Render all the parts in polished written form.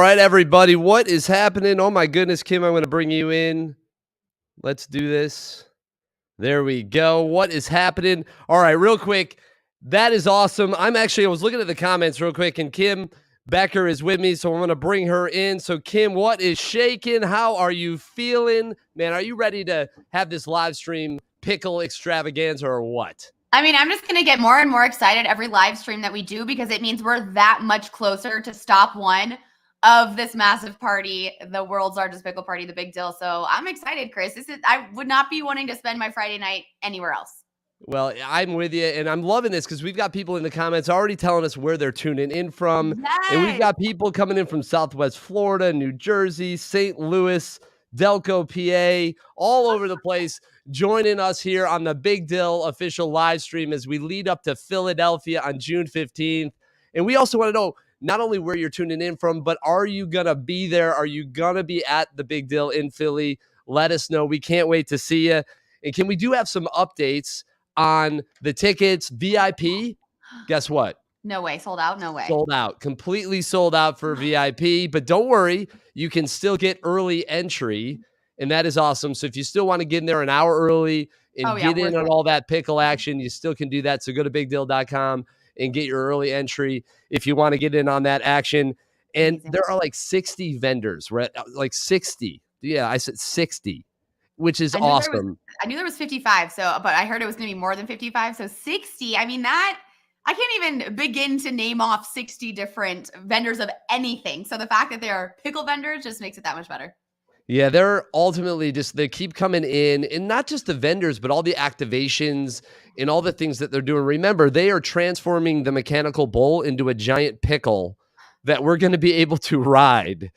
right, everybody, what is happening? Oh my goodness, Kim, I'm going to bring you in. Let's do this. There we go. What is happening? All right, real quick. That is awesome. I was looking at the comments real quick, and Kim Becker is with me, so I'm going to bring her in. So, Kim, what is shaking? How are you feeling? Man, are you ready to have this live stream pickle extravaganza or what? I mean, I'm just going to get more and more excited every live stream that we do because it means we're that much closer to stop one of this massive party, the world's largest pickle party, the Big Dill. So I'm excited, Chris. I would not be wanting to spend my Friday night anywhere else. Well, I'm with you, and I'm loving this because we've got people in the comments already telling us where they're tuning in from. Yes. And we've got people coming in from Southwest Florida, New Jersey, St. Louis, Delco, PA, all over the place, joining us here on the Big Dill official live stream as we lead up to Philadelphia on June 15th. And we also want to know not only where you're tuning in from, but are you going to be there? Are you going to be at the Big Dill in Philly? Let us know. We can't wait to see you. And Kim, we do have some updates on the tickets. VIP, guess what? No way. Sold out? No way. Sold out. Completely sold out for VIP. But don't worry, you can still get early entry, and that is awesome. So if you still want to get in there an hour early and get in on all that pickle action, you still can do that. So go to bigdill.com and get your early entry if you want to get in on that action. And there are like 60 vendors. We're at like 60. Yeah, I said 60. Which is awesome. I knew there was 55, but I heard it was going to be more than 55. So 60, I mean, that I can't even begin to name off 60 different vendors of anything. So the fact that there are pickle vendors just makes it that much better. Yeah, they're ultimately they keep coming in, and not just the vendors, but all the activations and all the things that they're doing. Remember, they are transforming the mechanical bull into a giant pickle that we're going to be able to ride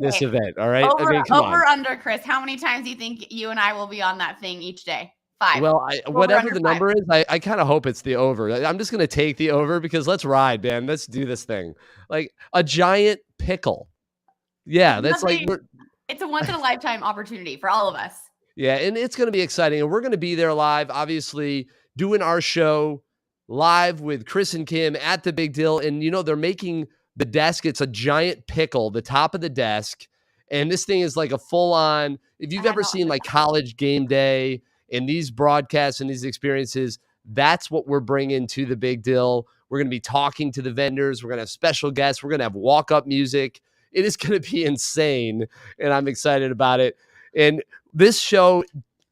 this event. All right. Over under, Chris. How many times do you think you and I will be on that thing each day? 5. Well, whatever the number is, I kind of hope it's the over. I'm just going to take the over because let's ride, man. Let's do this thing. Like a giant pickle. Yeah. That's it's a once in a lifetime opportunity for all of us. Yeah. And it's going to be exciting. And we're going to be there live, obviously doing our show live with Chris and Kim at the Big Dill. And, they're making the desk, it's a giant pickle, the top of the desk. And this thing is like a full on, if you've ever seen like College Game Day and these broadcasts and these experiences, that's what we're bringing to the Big Dill. We're going to be talking to the vendors. We're going to have special guests. We're going to have walk-up music. It is going to be insane, and I'm excited about it. And this show,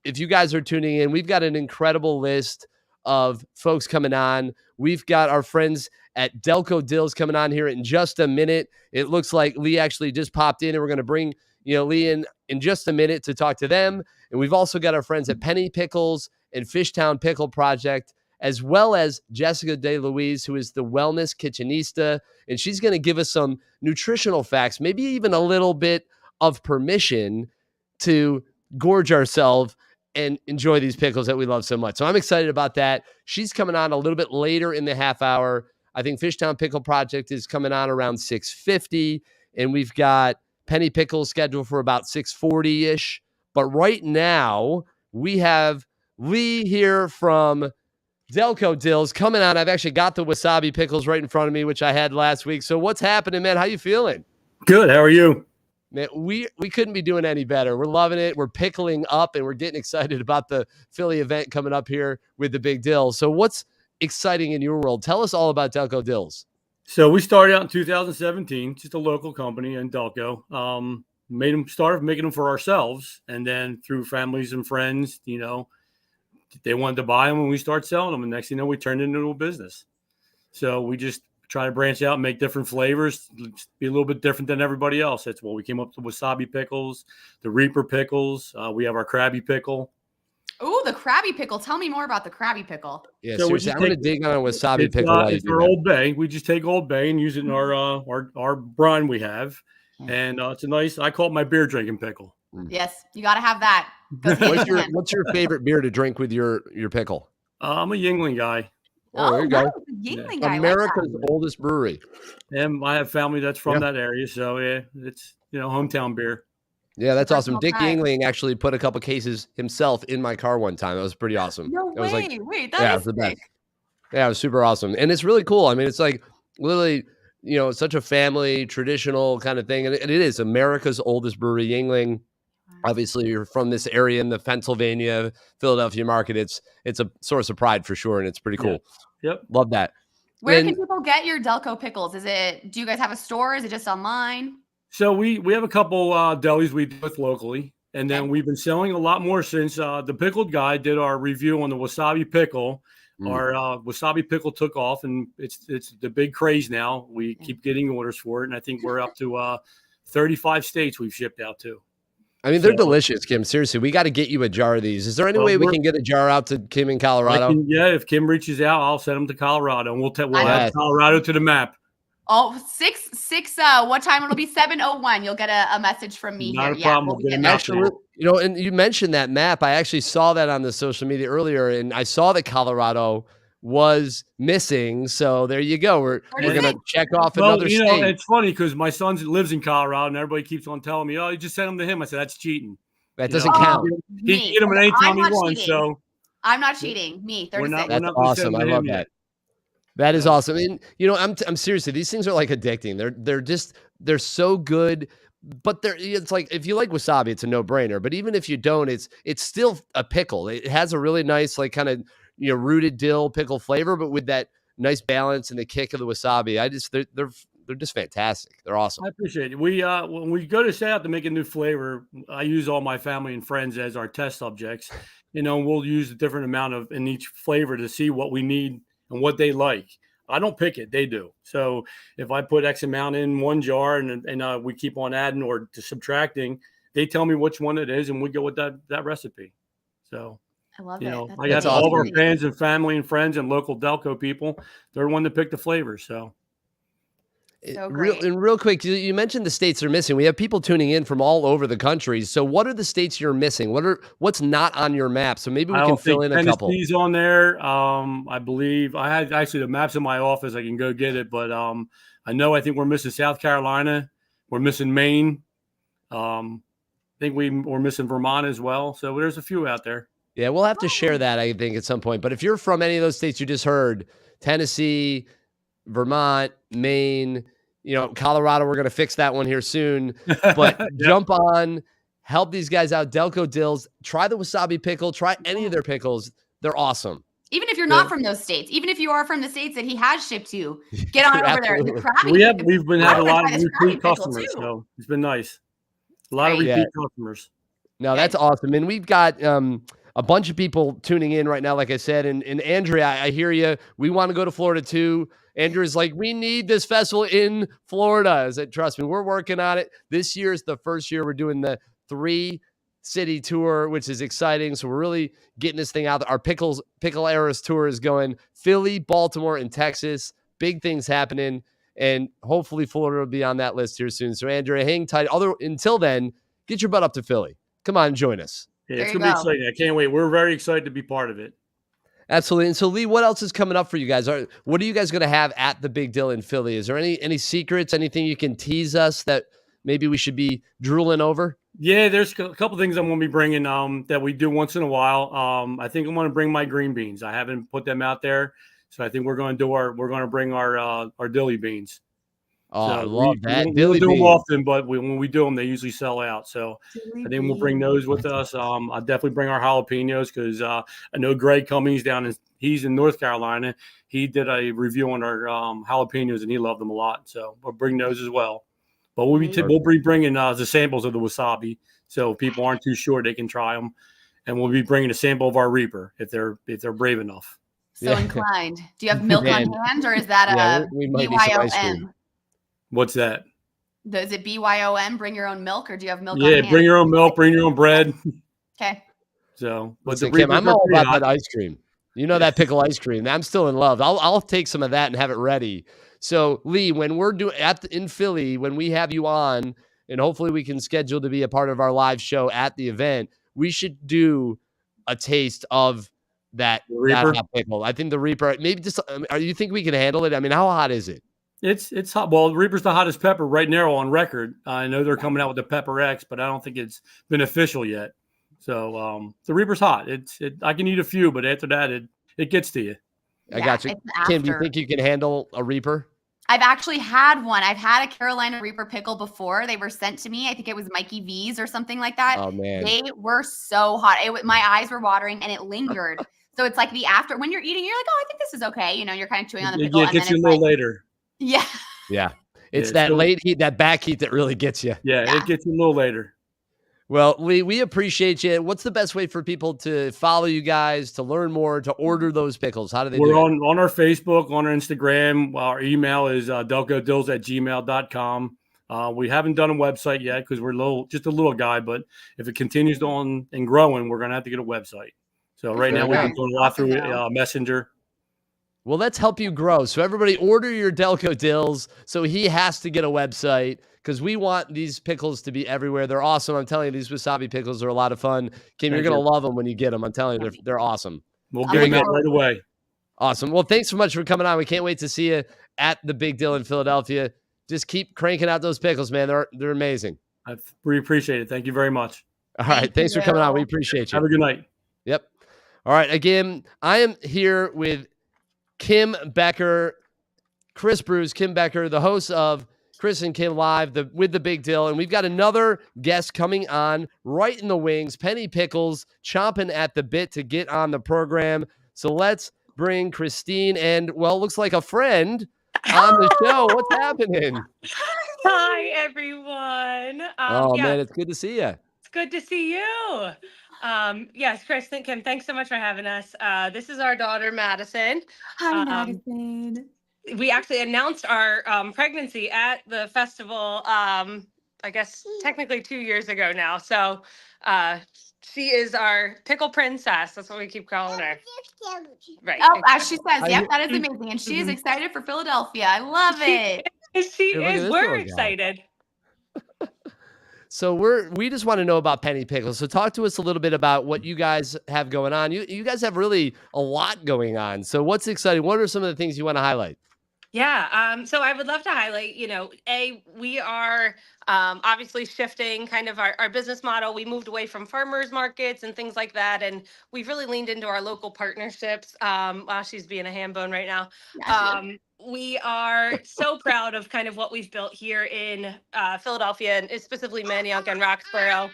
if you guys are tuning in, we've got an incredible list of folks coming on. We've got our friends at Delco Dills coming on here in just a minute. It looks like Lee actually just popped in, and we're going to bring Lee in just a minute to talk to them. And we've also got our friends at Penny Pickles and Fishtown Pickle Project, as well as Jessica DeLuise, who is the wellness kitchenista, and she's going to give us some nutritional facts, maybe even a little bit of permission to gorge ourselves and enjoy these pickles that we love so much. So I'm excited about that. She's coming on a little bit later in the half hour. I think Fishtown Pickle Project is coming on around 6:50, and we've got Penny Pickles scheduled for about 6:40-ish. But right now, we have Lee here from Delco Dills coming on. I've actually got the wasabi pickles right in front of me, which I had last week. So what's happening, man? How you feeling? Good. How are you? Man, we couldn't be doing any better. We're loving it. We're pickling up, and we're getting excited about the Philly event coming up here with the Big Dill. So what's exciting in your world? Tell us all about Delco Dills. So we started out in 2017, just a local company in Delco. Started making them for ourselves, and then through families and friends, they wanted to buy them, and we started selling them. And next thing you know, we turned it into a business. So we just try to branch out and make different flavors, be a little bit different than everybody else. That's what we came up with: wasabi pickles, the Reaper pickles. We have our Krabby pickle. Oh, the Krabby pickle. Tell me more about the Krabby pickle. Yeah, so I'm going to dig on a wasabi pickle. It's our Old Bay. We just take Old Bay and use it in our brine we have. And it's a nice, I call it my beer drinking pickle. Yes, you got to have that. What's your favorite beer to drink with your pickle? I'm a Yuengling guy. Oh, there you go. Yuengling guy. America's oldest brewery. And I have family that's from that area. So, yeah, it's, hometown beer. Yeah, that's awesome. Dick Yingling actually put a couple cases himself in my car one time. That was pretty awesome. No way. That is the best. Yeah, it was super awesome. And it's really cool. I mean, it's like literally such a family traditional kind of thing. And it is America's oldest brewery, Yingling. Obviously, you're from this area in the Pennsylvania, Philadelphia market. It's a source of pride for sure, and it's pretty cool. Yeah. Yep. Love that. Where can people get your Delco pickles? Do you guys have a store? Is it just online? So we have a couple delis we do with locally, and then we've been selling a lot more since the Pickled Guy did our review on the wasabi pickle. Our wasabi pickle took off, and it's the big craze now. We keep getting orders for it, and I think we're up to 35 states we've shipped out to. I mean, they're delicious, Kim. Seriously, we got to get you a jar of these. Is there any way we can get a jar out to Kim in Colorado? If Kim reaches out, I'll send them to Colorado, and we'll add Colorado to the map. Oh, what time? It'll be 7:01. You'll get a message from me Not here. a problem. We'll actually, and you mentioned that map. I actually saw that on the social media earlier, and I saw that Colorado was missing. So there you go. We're going to check off another state. It's funny because my son lives in Colorado, and everybody keeps on telling me, "Oh, you just sent him to him." I said, "That's cheating. That doesn't count." He can get him at any time he wants. So I'm not cheating. Me, 36. That's awesome. I love that. That is awesome. And I'm seriously, these things are like addicting. They're so good. But it's like, if you like wasabi, it's a no-brainer. But even if you don't, it's still a pickle. It has a really nice, like, kind of rooted dill pickle flavor, but with that nice balance and the kick of the wasabi. They're just fantastic. They're awesome. I appreciate it. We when we go to set out to make a new flavor, I use all my family and friends as our test subjects. We'll use a different amount in each flavor to see what we need and what they like. I don't pick it; they do. So if I put X amount in one jar and we keep on adding or subtracting, they tell me which one it is, and we go with that recipe. So I love it. I got all of our fans and family and friends and local Delco people. They're the one to pick the flavors. So. Real quick, you mentioned the states are missing. We have people tuning in from all over the country. So what are the states you're missing? What's not on your map? So maybe we can fill in a couple. Tennessee's on there. I believe I had actually the maps in my office. I can go get it, but I think we're missing South Carolina. We're missing Maine. I think we're missing Vermont as well. So there's a few out there. Yeah, we'll have to share that, I think, at some point. But if you're from any of those states you just heard, Tennessee, Vermont, Maine, Colorado, we're going to fix that one here soon. But jump on, help these guys out. Delco Dills, try the wasabi pickle, try any of their pickles. They're awesome. Even if you're not from those states, even if you are from the states that he has shipped to, get on over there. We've been having a lot of repeat customers, so it's been nice. A lot of repeat customers. No, that's awesome. And we've got a bunch of people tuning in right now, like I said. And Andrea, I hear you. We want to go to Florida too. Andrew's like, we need this festival in Florida. I said, trust me, we're working on it. This year is the first year we're doing the 3-city tour, which is exciting. So we're really getting this thing out there. Our Pickle Eras tour is going Philly, Baltimore, and Texas. Big things happening. And hopefully Florida will be on that list here soon. So Andrea, hang tight. Until then, get your butt up to Philly. Come on, join us. Yeah, it's going to be exciting. I can't wait. We're very excited to be part of it. Absolutely. And so, Lee, what else is coming up for you guys? What are you guys going to have at the Big Dill in Philly? Is there any secrets, anything you can tease us that maybe we should be drooling over? Yeah, there's a couple things I'm going to be bringing that we do once in a while. I think I'm going to bring my green beans. I haven't put them out there, so I think we're going to bring our Dilly beans. Oh, so I love that. We don't do them often, but when we do them, they usually sell out. So I think we'll bring those with us. I'll definitely bring our jalapenos because I know Greg Cummings he's in North Carolina. He did a review on our jalapenos and he loved them a lot. So we'll bring those as well. But we'll be bringing the samples of the wasabi, so if people aren't too sure, they can try them. And we'll be bringing a sample of our Reaper if they're brave enough. So inclined. Do you have milk on hand, or is that BYOM? What's that? Is it BYOM? Bring your own milk, or do you have milk on hand? Yeah, bring your own milk, bring your own bread. Okay. So, listen, Kim, I'm all about that ice cream. That pickle ice cream. I'm still in love. I'll take some of that and have it ready. So, Lee, when we're doing in Philly, when we have you on, and hopefully we can schedule to be a part of our live show at the event, we should do a taste of that hot pickle. I think the Reaper. Maybe just. You think we can handle it? I mean, how hot is it? It's hot. Well, Reaper's the hottest pepper right now on record. I know they're coming out with the Pepper X, but I don't think it's been official yet. So the Reaper's hot. I can eat a few, but after that, it gets to you. I got you. Kim, do you think you can handle a Reaper? I've actually had one. I've had a Carolina Reaper pickle before. They were sent to me. I think it was Mikey V's or something like that. Oh man. They were so hot. My eyes were watering and it lingered. So it's like the after when you're eating, you're like, oh, I think this is okay. You know, you're kind of chewing on the pickle. Yeah, it gets you a little later. Yeah. Yeah. It's that late heat, that back heat that really gets you. Yeah, it gets you a little later. Well, we appreciate you. What's the best way for people to follow you guys, to learn more, to order those pickles? How do they do it? We're on our Facebook, on our Instagram. Our email is delcodills@gmail.com. We haven't done a website yet because we're just a little guy, but if it continues on and growing, we're going to have to get a website. So right now we've been doing a lot through Messenger. Well, let's help you grow. So everybody order your Delco Dills so he has to get a website because we want these pickles to be everywhere. They're awesome. I'm telling you, these wasabi pickles are a lot of fun. Kim, you're going to love them when you get them. I'm telling you, they're awesome. We'll get them out right away. Awesome. Well, thanks so much for coming on. We can't wait to see you at the Big Dill in Philadelphia. Just keep cranking out those pickles, man. They're amazing. We appreciate it. Thank you very much. All right. Thanks for coming on. We appreciate you. Have a good night. Yep. All right. Again, I am here with Kim Becker, Chris Bruce, Kim Becker, the host of Chris and Kim Live with the Big Dill. And we've got another guest coming on right in the wings, Penny Pickles, chomping at the bit to get on the program. So let's bring Christine and, well, looks like a friend on the show. What's happening? Hi, everyone. Man, it's good to see you. It's good to see you. Yes, Chris and Kim, thanks so much for having us. This is our daughter, Madison. Hi, Madison. We actually announced our pregnancy at the festival, I guess technically 2 years ago now. So she is our pickle princess. That's what we keep calling her. Right. Oh, as she says, yep, that is amazing. And she is excited for Philadelphia. I love it. She is. We're excited. So we just want to know about Penny Pickles. So talk to us a little bit about what you guys have going on. You guys have really a lot going on. So what's exciting? What are some of the things you want to highlight? Yeah. So I would love to highlight, we are obviously shifting kind of our business model. We moved away from farmers markets and things like that. And we've really leaned into our local partnerships. She's being a ham bone right now. We are so proud of kind of what we've built here in Philadelphia and specifically Manayunk and Roxborough.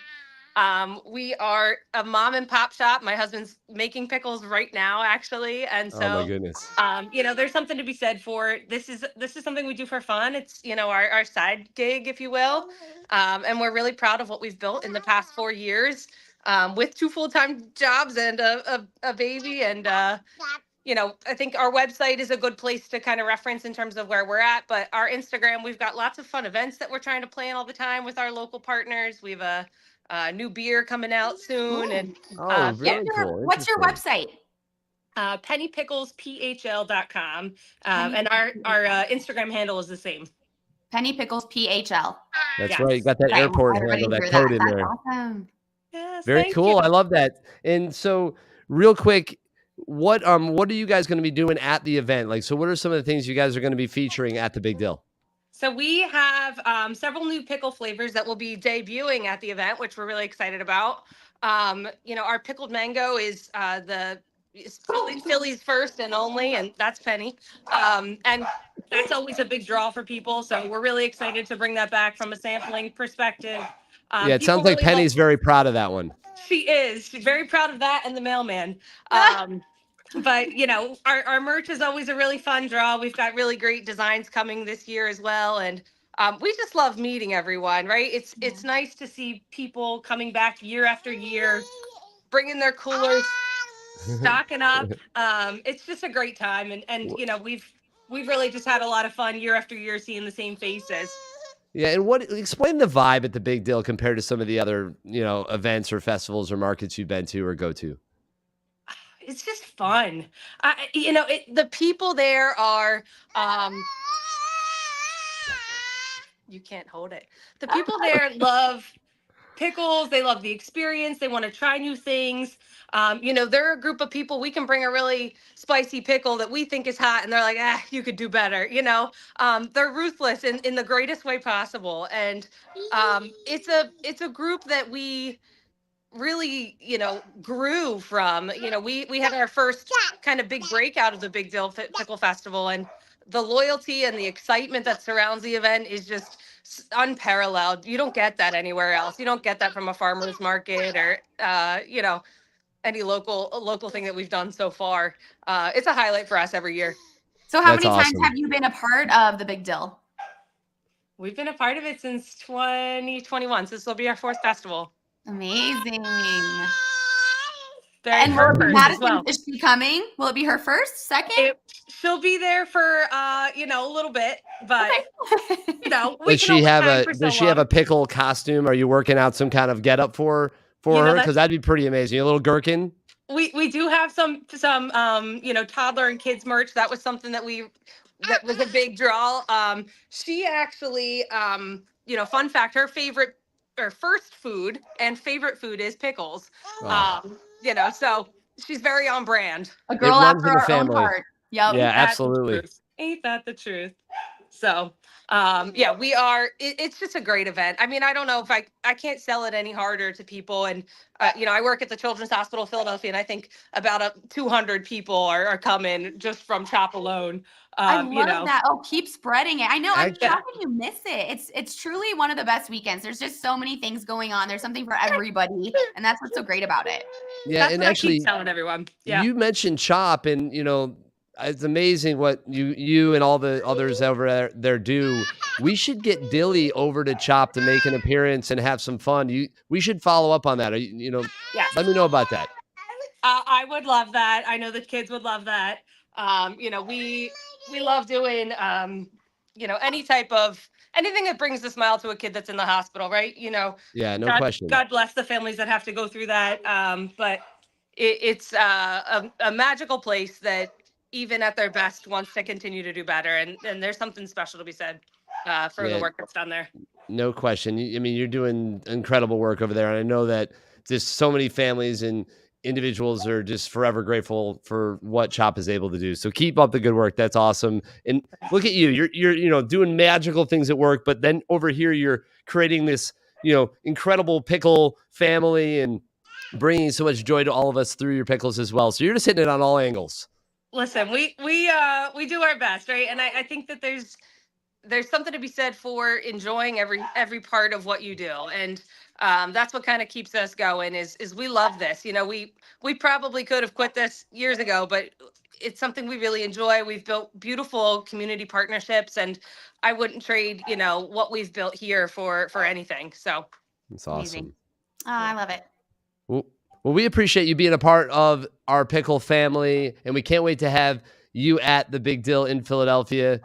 We are a mom and pop shop. My husband's making pickles right now, actually. And so, oh my goodness. There's something to be said for this is something we do for fun. It's, our side gig, if you will. And we're really proud of what we've built in the past 4 years with 2 full-time jobs and a baby. And, I think our website is a good place to kind of reference in terms of where we're at. But our Instagram, we've got lots of fun events that we're trying to plan all the time with our local partners. We have a new beer coming out soon. And very cool. What's your website? pennypiclesphl.com. And our Instagram handle is the same. Penny Pickles PHL. That's right. You got that airport handle, that code in there. Awesome. Yes, very cool. I love that. And so real quick, what are you guys going to be doing at the event? Like, so what are some of the things you guys are going to be featuring at the Big Dill? So we have several new pickle flavors that will be debuting at the event, which we're really excited about. Our pickled mango is Philly's first and only, and that's Penny. And that's always a big draw for people. So we're really excited to bring that back from a sampling perspective. It sounds like Penny's very proud of that one. She is. She's very proud of that and the mailman. But, our merch is always a really fun draw. We've got really great designs coming this year as well. And we just love meeting everyone, right? It's nice to see people coming back year after year, bringing their coolers, stocking up. It's just a great time. And we've really just had a lot of fun year after year seeing the same faces. Yeah, and explain the vibe at the Big Dill compared to some of the other, events or festivals or markets you've been to or go to. It's just fun. The people there are, you can't hold it. The people there love pickles. They love the experience. They want to try new things. They're a group of people. We can bring a really spicy pickle that we think is hot, and they're like, you could do better. They're ruthless in the greatest way possible. And it's a group that we really, grew from. We had our first kind of big breakout of the Big Dill Pickle Festival, and the loyalty and the excitement that surrounds the event is just unparalleled. You don't get that anywhere else. You don't get that from a farmer's market or, any local thing that we've done so far. It's a highlight for us every year. So how That's many times awesome. have you been a part of the Big Dill? We've been a part of it since 2021. So this will be our 4th festival. Amazing. And Madison, is she coming? Will it be her first, second? She'll be there for a little bit, but Does she have a pickle costume? Are you working out some kind of getup for her? Because that'd be pretty amazing. A little gherkin. We do have some toddler and kids merch. That was something that was a big draw. She actually, fun fact, her first food and favorite food is pickles. So she's very on brand. A girl after our own heart. Yep. Yeah, absolutely. Ain't that the truth? So, we are, it's just a great event. I mean, I don't know if I can't sell it any harder to people. And, I work at the Children's Hospital of Philadelphia, and I think about 200 people are coming just from CHOP alone. I love that. Oh, keep spreading it. I know. I'm shocked when you miss it. It's truly one of the best weekends. There's just so many things going on. There's something for everybody. And that's what's so great about it. Yeah. That's and what actually, I keep telling everyone. Yeah. You mentioned CHOP, and, it's amazing what you and all the others over there do. We should get Dilly over to CHOP to make an appearance and have some fun. We should follow up on that. Yes. Let me know about that. I would love that. I know the kids would love that. We love doing, anything that brings a smile to a kid that's in the hospital, right? Yeah, no question. God bless the families that have to go through that. But it's a magical place that, even at their best, wants to continue to do better. And there's something special to be said for the work that's done there. No question. You're doing incredible work over there. And I know that just so many families and individuals are just forever grateful for what CHOP is able to do. So keep up the good work. That's awesome. And look at you. You're doing magical things at work, but then over here, you're creating this, incredible pickle family and bringing so much joy to all of us through your pickles as well. So you're just hitting it on all angles. Listen, we do our best, right? And I think that there's something to be said for enjoying every part of what you do, and that's what kind of keeps us going. Is we love this. We probably could have quit this years ago, but it's something we really enjoy. We've built beautiful community partnerships, and I wouldn't trade what we've built here for anything. So it's awesome. Oh, I love it. Well, we appreciate you being a part of our pickle family, and we can't wait to have you at the Big Dill in Philadelphia.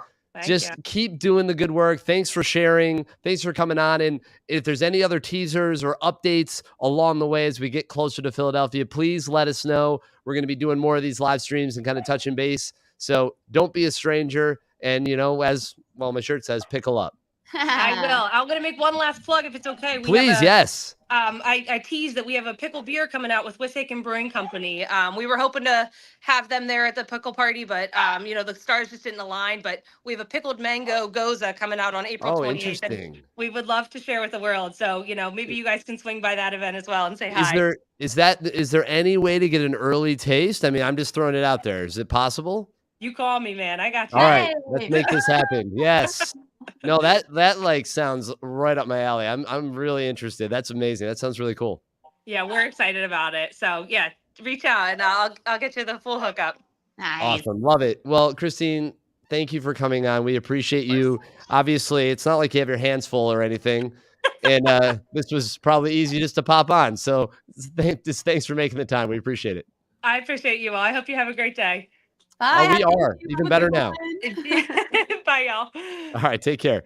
Just keep doing the good work. Thanks for sharing. Thanks for coming on. And if there's any other teasers or updates along the way as we get closer to Philadelphia, please let us know. We're going to be doing more of these live streams and kind of touching base. So don't be a stranger. And, as my shirt says, pickle up. I will. I'm going to make one last plug if it's okay. Please, yes. I teased that we have a pickle beer coming out with Wissahickon Brewing Company. We were hoping to have them there at the pickle party, but the stars just didn't align. But we have a pickled mango goza coming out on April 28th. Interesting. We would love to share with the world. So maybe you guys can swing by that event as well and say hi. Is there any way to get an early taste? I'm just throwing it out there. Is it possible? You call me, man. I got you. All right, let's make this happen. Yes. No, that sounds right up my alley. I'm really interested. That's amazing. That sounds really cool. Yeah, we're excited about it. So yeah, reach out and I'll get you the full hookup. Nice. Awesome. Love it. Well, Christine, thank you for coming on. We appreciate you. Obviously, it's not like you have your hands full or anything. And this was probably easy just to pop on. So thanks for making the time. We appreciate it. I appreciate you all. I hope you have a great day. Bye. Oh, we are. Even better now. Bye, y'all. All right. Take care.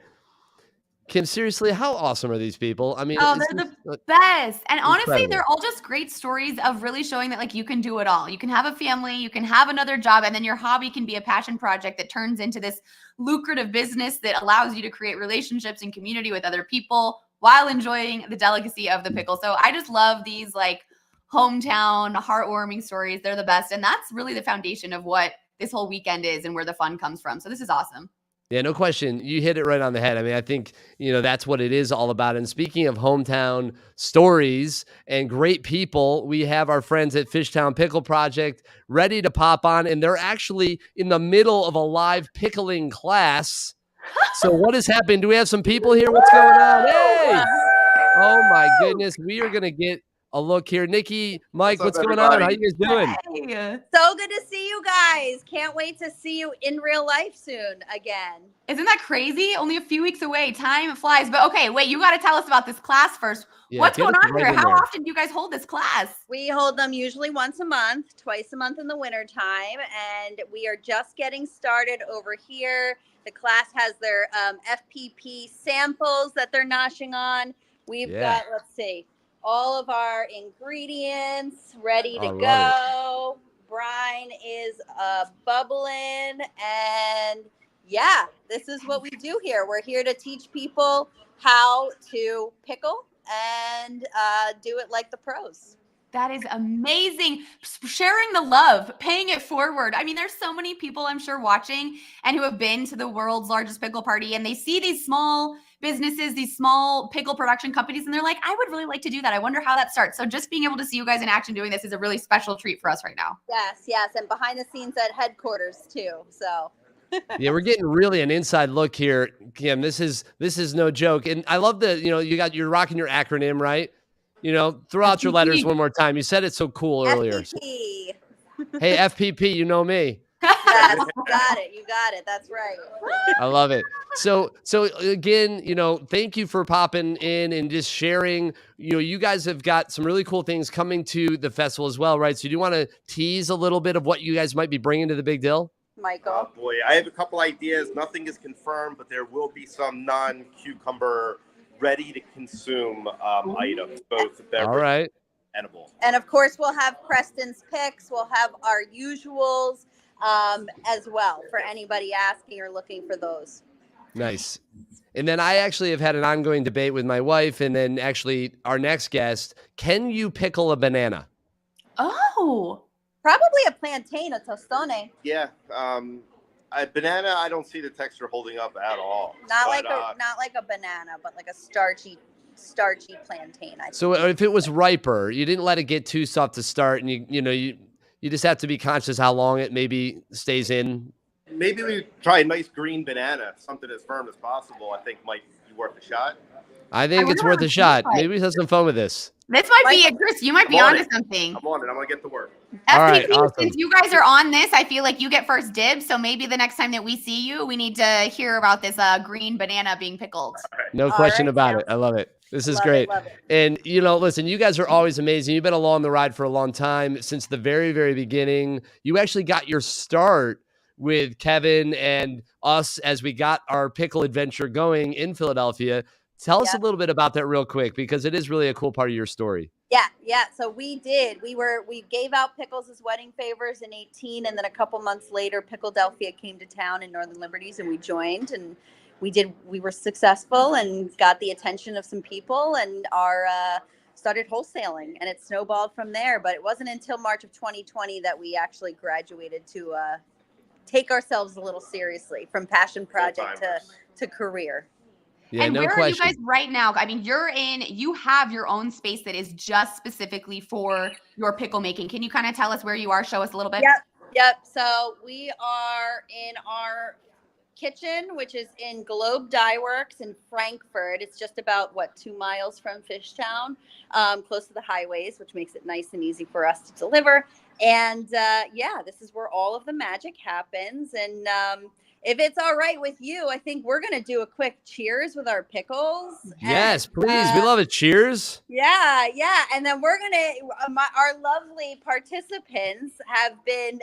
Kim, seriously, how awesome are these people? They're the best. And honestly, they're all just great stories of really showing that you can do it all. You can have a family, you can have another job, and then your hobby can be a passion project that turns into this lucrative business that allows you to create relationships and community with other people while enjoying the delicacy of the pickle. So I just love these hometown heartwarming stories. They're the best. And that's really the foundation of what this whole weekend is and where the fun comes from. So this is awesome. Yeah, no question. You hit it right on the head. I mean, I think, that's what it is all about. And speaking of hometown stories and great people, we have our friends at Fishtown Pickle Project ready to pop on, and they're actually in the middle of a live pickling class. So what is happening? Do we have some people here? What's going on? Hey! Oh my goodness. We are going to get a look here. Nikki, Mike, what's going on? How you guys doing? Hey. So good to see you guys. Can't wait to see you in real life soon again. Isn't that crazy? Only a few weeks away. Time flies. But okay, wait, you got to tell us about this class first. Yeah, What's get going us on right here? in How there. often do you guys hold this class? We hold them usually once a month, twice a month in the wintertime, and we are just getting started over here. The class has their FPP samples that they're noshing on. We've got, let's see, all of our ingredients ready to go. Brine is bubbling, and yeah, this is what we do here. We're here to teach people how to pickle and do it like the pros. That is amazing. Sharing the love, paying it forward. I mean, there's so many people I'm sure watching and who have been to the world's largest pickle party, and they see these small businesses, these small pickle production companies, and they're like, I would really like to do that. I wonder how that starts. So just being able to see you guys in action doing this is a really special treat for us right now. Yes, and behind the scenes at headquarters too. So Yeah, we're getting really an inside look here, Kim. This is no joke. And I love that, you're rocking your acronym, right? Throw out your letters one more time. You said it so cool earlier. FPP. Hey, FPP, you know me. Yes, you got it. That's right. I love it. So again, thank you for popping in and just sharing. You guys have got some really cool things coming to the festival as well, right? So do you want to tease a little bit of what you guys might be bringing to the Big Dill? Michael. Oh boy, I have a couple ideas. Nothing is confirmed, but there will be some non-cucumber ready to consume items, both beverage All right. and edible. And of course, we'll have Preston's picks. We'll have our usuals as well for anybody asking or looking for those. Nice. And then I actually have had an ongoing debate with my wife, and then actually our next guest. Can you pickle a banana? Oh, Probably a plantain, a tostone. Yeah, a banana. I don't see the texture holding up at all. Not like a banana, but like a starchy plantain. I think. So if it was riper, you didn't let it get too soft to start, and you just have to be conscious how long it maybe stays in. Maybe we try a nice green banana, something as firm as possible. I think might be worth a shot. I think it's worth a shot. Maybe we have some fun with this. this might be it, Chris. You might be onto something. I'm on it. I'm gonna get to work. All right, FPP, awesome. since you guys are on this, I feel like you get first dibs. So maybe the next time that we see you, we need to hear about this green banana being pickled. No question about it. I love it. This is great. Love it. And, listen, you guys are always amazing. You've been along the ride for a long time, since the very, very beginning. You actually got your start with Kevin and us as we got our pickle adventure going in Philadelphia. Tell us a little bit about that real quick, because it is really a cool part of your story. Yeah. So we did. We gave out pickles as wedding favors in 2018, and then a couple months later, Pickledelphia came to town in Northern Liberties, and we joined, and we were successful and got the attention of some people, and started wholesaling, and it snowballed from there. But it wasn't until March of 2020 that we actually graduated to take ourselves a little seriously, from passion project to career. Yeah, and no where question. are you guys right now? I mean, you have your own space that is just specifically for your pickle making. Can you kind of tell us where you are? Show us a little bit. Yep. So we are in our kitchen, which is in Globe Dye Works in Frankfurt. It's just about 2 miles from Fishtown, close to the highways, which makes it nice and easy for us to deliver. And this is where all of the magic happens. And if it's all right with you, I think we're going to do a quick cheers with our pickles. Yes, please. We love it. Cheers. Yeah. And then we're going to, our lovely participants have been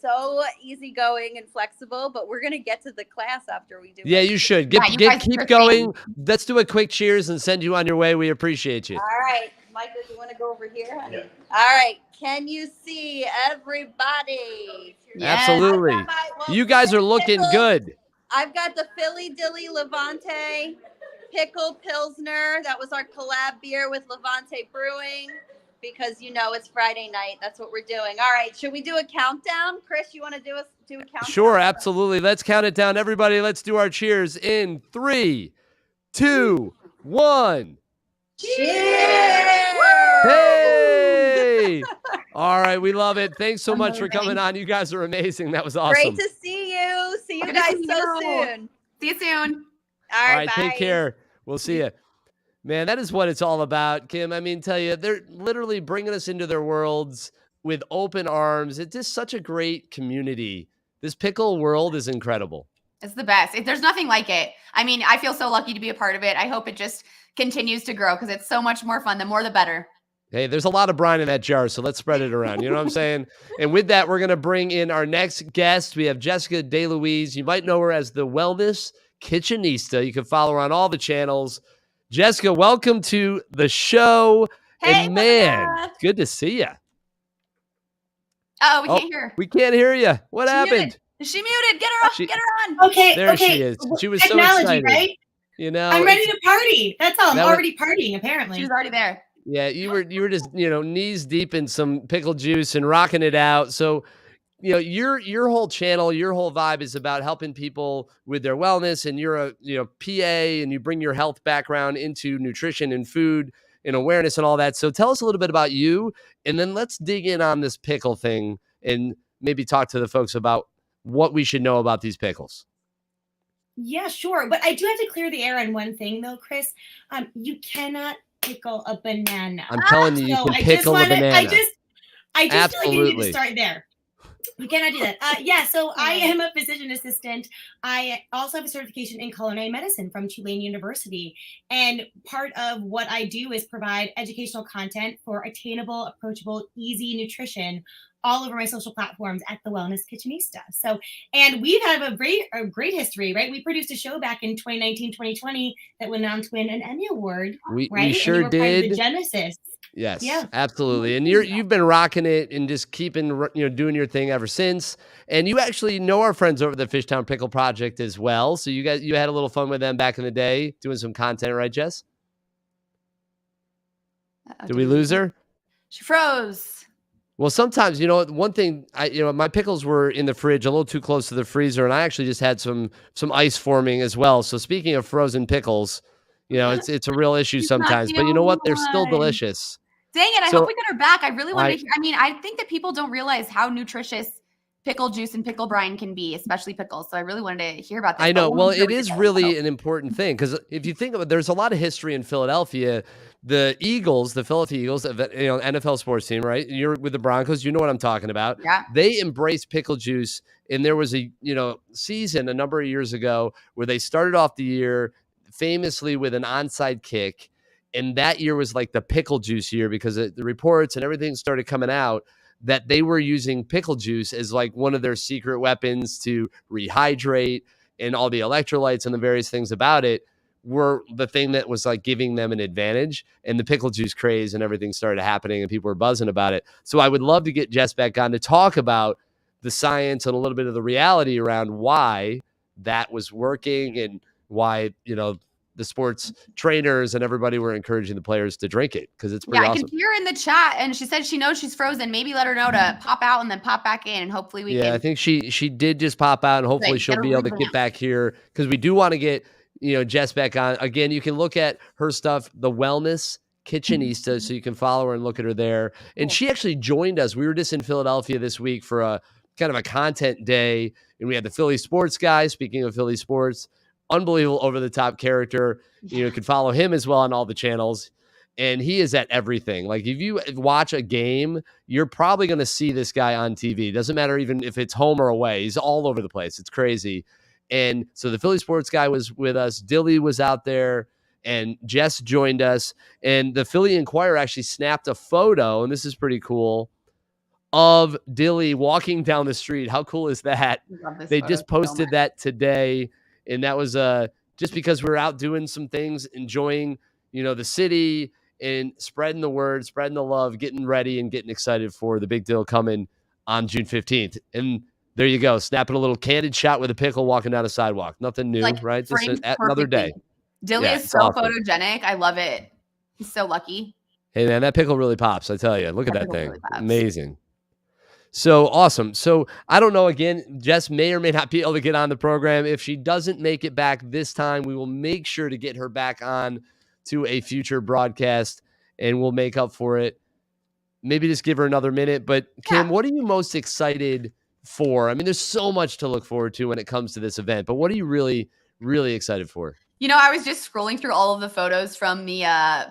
so easygoing and flexible, but we're going to get to the class after we do. Yeah, you should. Keep going. Let's do a quick cheers and send you on your way. We appreciate you. All right. Michael, you want to go over here? Yeah. All right. Can you see everybody? Yes. Absolutely. You guys are looking good. I've got the Philly Dilly Levante Pickle Pilsner. That was our collab beer with Levante Brewing. because it's Friday night. That's what we're doing. All right. Should we do a countdown? Chris, you want to do a countdown? Sure, absolutely. Let's count it down. Everybody, let's do our cheers in 3, 2, 1. Cheers! Hey! All right, we love it. Thanks so much for coming on. You guys are amazing. That was awesome. Great to see you. See you guys so soon. See you soon. All right, bye. Take care. We'll see you. Man, that is what it's all about, Kim. I mean, tell you, they're literally bringing us into their worlds with open arms. It's just such a great community. This pickle world is incredible. It's the best. There's nothing like it. I mean, I feel so lucky to be a part of it. I hope it just continues to grow because it's so much more fun. The more, the better. Hey, there's a lot of brine in that jar, so let's spread it around. You know what I'm saying? And with that, we're going to bring in our next guest. We have Jessica DeLuise. You might know her as the Wellness Kitchenista. You can follow her on all the channels. Jessica, welcome to the show. Hey, and man, good to see you. Oh, we can't hear her. We can't hear you. What happened? Muted. Is she muted? Get her up. Get her on. Okay. There she is. She was so excited. Right? You know, I'm ready to party. That's all. I'm already partying, apparently. She's already there. Yeah, you were just, knees deep in some pickle juice and rocking it out. So, your whole channel, your whole vibe is about helping people with their wellness, and you're a, PA, and you bring your health background into nutrition and food and awareness and all that. So tell us a little bit about you, and then let's dig in on this pickle thing and maybe talk to the folks about what we should know about these pickles. Yeah, sure. But I do have to clear the air on one thing, though, Chris. You cannot pickle a banana. I'm telling you, you can pickle a banana. I just Absolutely. feel like you need to start there. You cannot do that. So I am a physician assistant. I also have a certification in culinary medicine from Tulane University. And part of what I do is provide educational content for attainable, approachable, easy nutrition all over my social platforms at the Wellness Kitchenista. So, and we've had a great history, right? We produced a show back in 2019, 2020 that went on to win an Emmy Award. We sure did. Part of the Genesis. Yes, yeah, absolutely. And you've been rocking it and just keeping, doing your thing ever since. And you actually know our friends over the Fishtown Pickle Project as well. So you had a little fun with them back in the day doing some content, right, Jess? Did we lose her? She froze. Well, sometimes, one thing, my pickles were in the fridge a little too close to the freezer, and I actually just had some ice forming as well. So speaking of frozen pickles, it's a real issue sometimes. But you know what? They're still delicious. Dang it. I hope we get her back. I really want to hear. I mean, I think that people don't realize how nutritious pickle juice and pickle brine can be, especially pickles. So I really wanted to hear about this. I know. Well, it is really an important thing because if you think about it, there's a lot of history in Philadelphia. The Eagles, the Philadelphia Eagles, NFL sports team, right? You're with the Broncos. You know what I'm talking about. Yeah. They embraced pickle juice. And there was a, season a number of years ago where they started off the year famously with an onside kick. And that year was like the pickle juice year because the reports and everything started coming out that they were using pickle juice as like one of their secret weapons to rehydrate, and all the electrolytes and the various things about it were the thing that was like giving them an advantage. And the pickle juice craze and everything started happening and people were buzzing about it. So I would love to get Jess back on to talk about the science and a little bit of the reality around why that was working and why, the sports trainers and everybody were encouraging the players to drink it because it's pretty awesome. I can hear her in the chat, and she said she knows she's frozen. Maybe let her know to pop out and then pop back in, and hopefully we can. Yeah, I think she did just pop out, and hopefully she'll be able to get back here because we do want to get Jess back on. Again, you can look at her stuff, the Wellness Kitchenista, so you can follow her and look at her there. And she actually joined us. We were just in Philadelphia this week for a kind of a content day, and we had the Philly sports guy. Speaking of Philly sports, unbelievable over-the-top character. You can follow him as well on all the channels. And he is at everything. Like if you watch a game, you're probably going to see this guy on TV. Doesn't matter even if it's home or away. He's all over the place. It's crazy. And so the Philly sports guy was with us. Dilly was out there, and Jess joined us. And the Philly Inquirer actually snapped a photo, and this is pretty cool, of Dilly walking down the street. How cool is that? They just posted that today. And that was just because we were out doing some things, enjoying, the city and spreading the word, spreading the love, getting ready and getting excited for the Big Dill coming on June 15th. And there you go, snapping a little candid shot with a pickle walking down a sidewalk. Nothing new, right? Just another day. Dilly is so photogenic. I love it. He's so lucky. Hey, man, that pickle really pops. I tell you, look at that pickle thing. really pops. Amazing. So awesome. So I don't know. Again, Jess may or may not be able to get on the program. If she doesn't make it back this time, we will make sure to get her back on to a future broadcast, and we'll make up for it. Maybe just give her another minute. But Kim, what are you most excited for? I mean, there's so much to look forward to when it comes to this event, but what are you really, really excited for? You know, I was just scrolling through all of the photos from the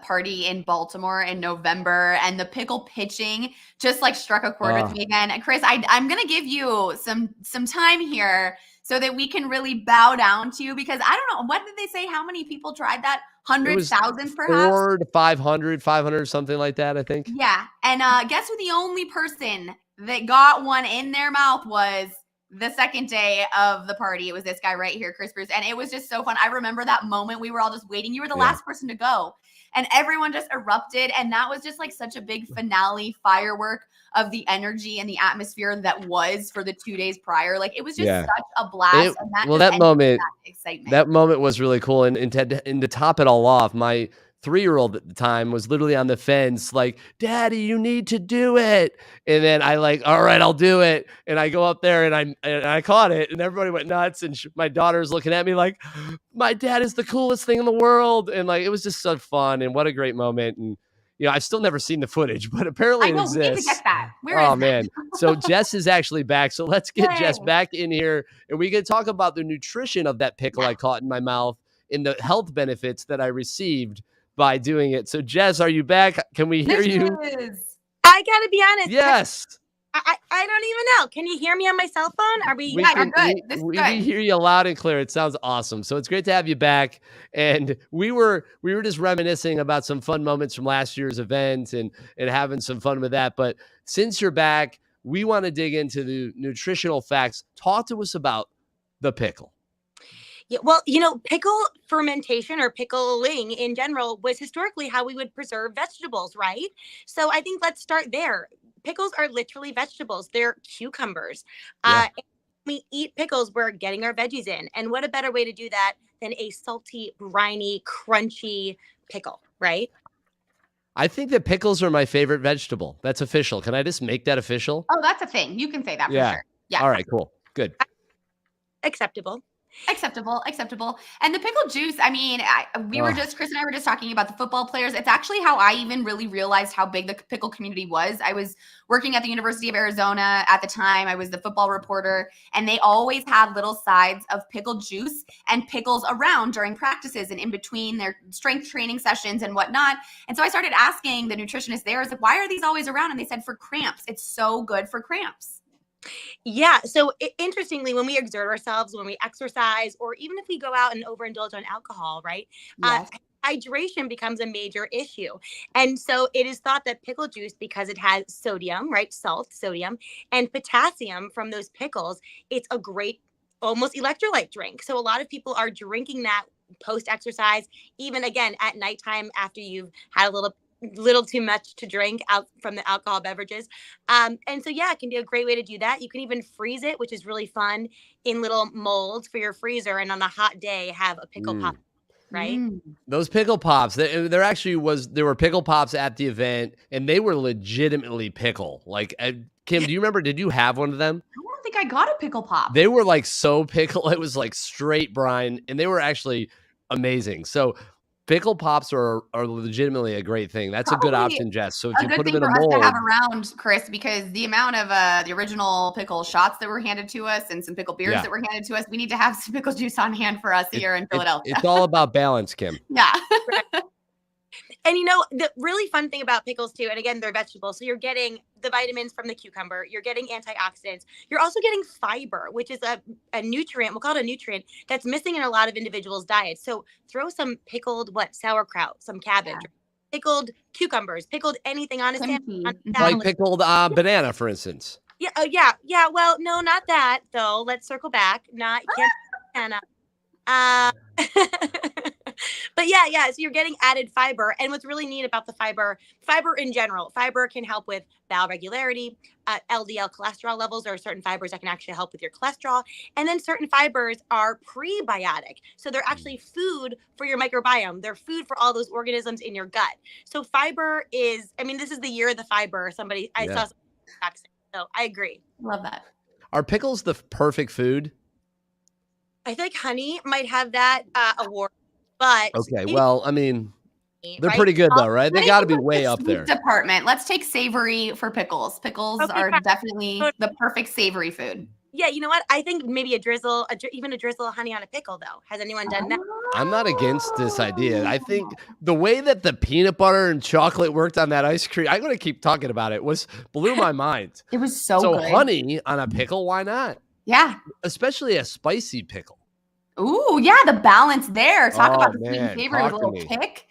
party in Baltimore in November, and the pickle pitching just like struck a chord with me again. And Chris, I'm going to give you some time here so that we can really bow down to you, because I don't know, what did they say? How many people tried that? 100,000 perhaps? 400 to 500, something like that, I think. Yeah. And guess who the only person that got one in their mouth was? The second day of the party. It was this guy right here, Chris Bruce. And it was just so fun. I remember that moment. We were all just waiting. You were the last person to go. And everyone just erupted. And that was just like such a big finale firework of the energy and the atmosphere that was for the 2 days prior. Like, it was just such a blast. That moment was really cool. And to top it all off, my 3-year-old at the time was literally on the fence, like, Daddy, you need to do it. And then I like, all right, I'll do it. And I go up there and I caught it, and everybody went nuts. And my daughter's looking at me like, my dad is the coolest thing in the world. And like, it was just so fun, and what a great moment. And you know, I've still never seen the footage, but apparently it exists. We need to get that. Man. So Jess is actually back. So let's get Jess back in here, and we can talk about the nutrition of that pickle I caught in my mouth and the health benefits that I received by doing it. So Jess, are you back? Can we hear you? I gotta be honest. Yes. I don't even know. Can you hear me on my cell phone? Are we? We're good. We can hear you loud and clear. It sounds awesome. So it's great to have you back. And we were just reminiscing about some fun moments from last year's event and having some fun with that. But since you're back, we want to dig into the nutritional facts. Talk to us about the pickle. Yeah, well, you know, pickle fermentation or pickling in general was historically how we would preserve vegetables, right? So I think let's start there. Pickles are literally vegetables. They're cucumbers. We eat pickles, we're getting our veggies in. And what a better way to do that than a salty, briny, crunchy pickle, right? I think that pickles are my favorite vegetable. That's official. Can I just make that official? Oh, that's a thing. You can say that for sure. Yeah. All right, cool. Good. Acceptable. And the pickle juice, I mean, Chris and I were just talking about the football players. It's actually how I even really realized how big the pickle community was. I was working at the University of Arizona at the time. I was the football reporter, and they always had little sides of pickle juice and pickles around during practices and in between their strength training sessions and whatnot. And so I started asking the nutritionist there, I was like, why are these always around? And they said, for cramps. It's so good for cramps. Yeah. So interestingly, when we exert ourselves, when we exercise, or even if we go out and overindulge on alcohol, right? Yes. Hydration becomes a major issue. And so it is thought that pickle juice, because it has sodium, right? Sodium, and potassium from those pickles, it's a great, almost electrolyte drink. So a lot of people are drinking that post-exercise, even again at nighttime after you've had a little too much to drink out from the alcohol beverages. And so, yeah, it can be a great way to do that. You can even freeze it, which is really fun, in little molds for your freezer. And on a hot day, have a pickle pop, right? Those pickle pops, there were pickle pops at the event, and they were legitimately pickle. Like, Kim, do you remember, did you have one of them? I don't think I got a pickle pop. They were like so pickle. It was like straight brine, and they were actually amazing. So pickle pops are legitimately a great thing. That's a good option, Jess. So if you put them in a mold, to have around, Chris, because the amount of the original pickle shots that were handed to us and some pickle beers that were handed to us, we need to have some pickle juice on hand for us here in Philadelphia. It's all about balance, Kim. Yeah. And you know, the really fun thing about pickles too, and again, they're vegetables. So you're getting the vitamins from the cucumber, you're getting antioxidants, you're also getting fiber, which is a nutrient, we'll call it a nutrient, that's missing in a lot of individuals' diets. So throw some pickled, sauerkraut, some cabbage, pickled cucumbers, pickled anything on a sandwich. Like pickled banana, for instance. Yeah. Well, no, not that though. Let's circle back. Not banana. But yeah. So you're getting added fiber. And what's really neat about the fiber in general, fiber can help with bowel regularity, LDL cholesterol levels. There are certain fibers that can actually help with your cholesterol. And then certain fibers are prebiotic. So they're actually food for your microbiome. They're food for all those organisms in your gut. So fiber is, I mean, this is the year of the fiber. I saw some accent. So I agree. Love that. Are pickles the perfect food? I think honey might have that award, but Okay, well, I mean, they're right? pretty good though, right? They got to be way up Sweet there. department. Let's take savory for pickles. Pickles are fine. definitely the perfect savory food. Yeah, you know what? I think maybe even a drizzle of honey on a pickle, though. Has anyone done that? I'm not against this idea. I think the way that the peanut butter and chocolate worked on that ice cream, I'm going to keep talking about it, blew my mind. It was so good. Honey on a pickle, why not? Yeah. Especially a spicy pickle. Ooh, yeah, the balance there. Talk about the sweet and man, savory with a talk to little me. kick.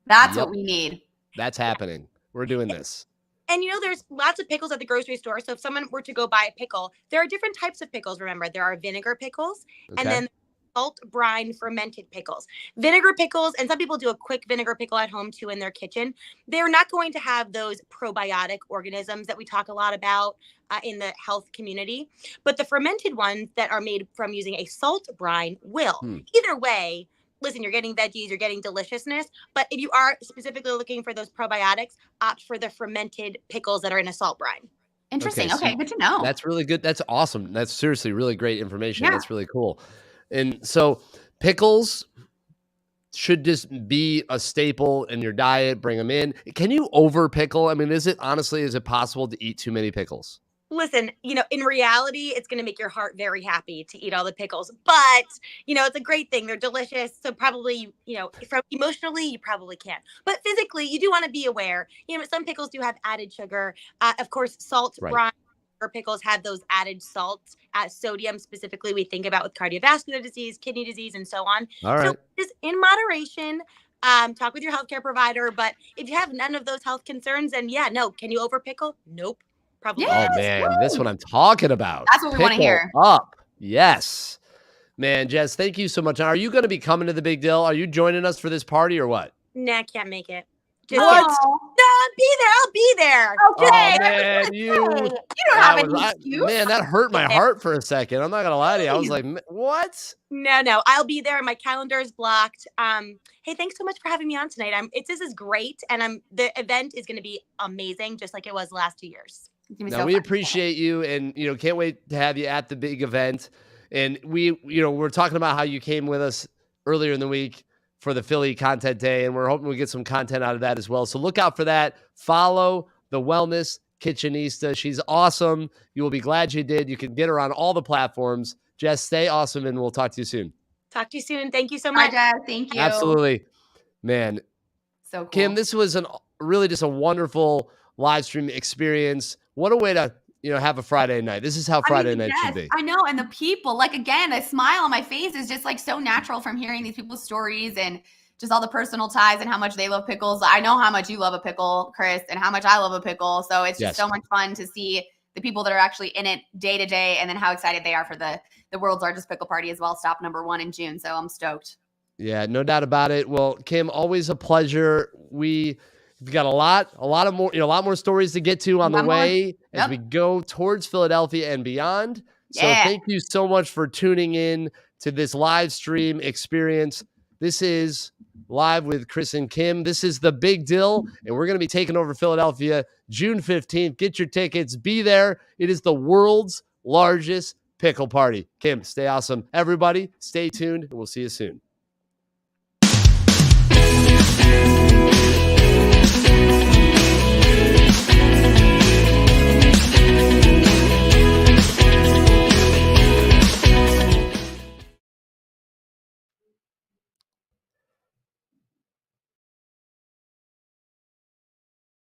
That's what we need. That's happening. We're doing this. And there's lots of pickles at the grocery store. So if someone were to go buy a pickle, there are different types of pickles. Remember, there are vinegar pickles and then salt brine fermented pickles. Vinegar pickles, and some people do a quick vinegar pickle at home too in their kitchen. They're not going to have those probiotic organisms that we talk a lot about in the health community. But the fermented ones that are made from using a salt brine will. Either way, listen, you're getting veggies, you're getting deliciousness. But if you are specifically looking for those probiotics, opt for the fermented pickles that are in a salt brine. Interesting. Okay, good to know. That's really good. That's awesome. That's seriously really great information. Yeah. That's really cool. And so pickles should just be a staple in your diet. Bring them in. Can you over pickle? I mean, is it possible to eat too many pickles? Listen, in reality, it's going to make your heart very happy to eat all the pickles. But, it's a great thing. They're delicious. So probably, from emotionally, you probably can't. But physically, you do want to be aware. Some pickles do have added sugar. Of course, salt, brine, or pickles have those added salts, sodium specifically we think about with cardiovascular disease, kidney disease, and so on. All right. So just in moderation, talk with your healthcare provider. But if you have none of those health concerns, then can you over pickle? Nope. Probably. Yes, oh man, that's what I'm talking about. That's what we want to hear. Up. Yes. Man, Jess, thank you so much. Now, are you going to be coming to the Big Dill? Are you joining us for this party or what? Nah, can't make it. What? No, I'll be there. Okay. Oh, man, you don't have any excuse. Man, that hurt my heart for a second. I'm not going to lie to you. I was like, what? No, I'll be there. My calendar is blocked. Hey, thanks so much for having me on tonight. This is great. And the event is going to be amazing, just like it was the last 2 years. Now, we appreciate you and, can't wait to have you at the big event. And we're talking about how you came with us earlier in the week for the Philly Content Day, and we're hoping we get some content out of that as well. So look out for that. Follow the Wellness Kitchenista. She's awesome. You will be glad you did. You can get her on all the platforms. Jess, stay awesome, and we'll talk to you soon. Talk to you soon. Thank you so much. Bye, Jess. Thank you. Absolutely. Man. So cool. Kim, this was really just a wonderful live stream experience. What a way to have a Friday night. This is how Friday night should be. I know. And the people, again, a smile on my face is just so natural from hearing these people's stories and just all the personal ties and how much they love pickles. I know how much you love a pickle, Chris, and how much I love a pickle. So it's just so much fun to see the people that are actually in it day to day, and then how excited they are for the World's Largest Pickle Party as well. Stop #1 in June. So I'm stoked. Yeah, no doubt about it. Well, Kim, always a pleasure. We've got a lot more stories to get to on the way as we go towards Philadelphia and beyond. So thank you so much for tuning in to this live stream experience. This is Live with Chris and Kim. This is the Big Dill, and we're going to be taking over Philadelphia June 15th. Get your tickets. Be there. It is the world's largest pickle party. Kim, stay awesome. Everybody, stay tuned, and we'll see you soon.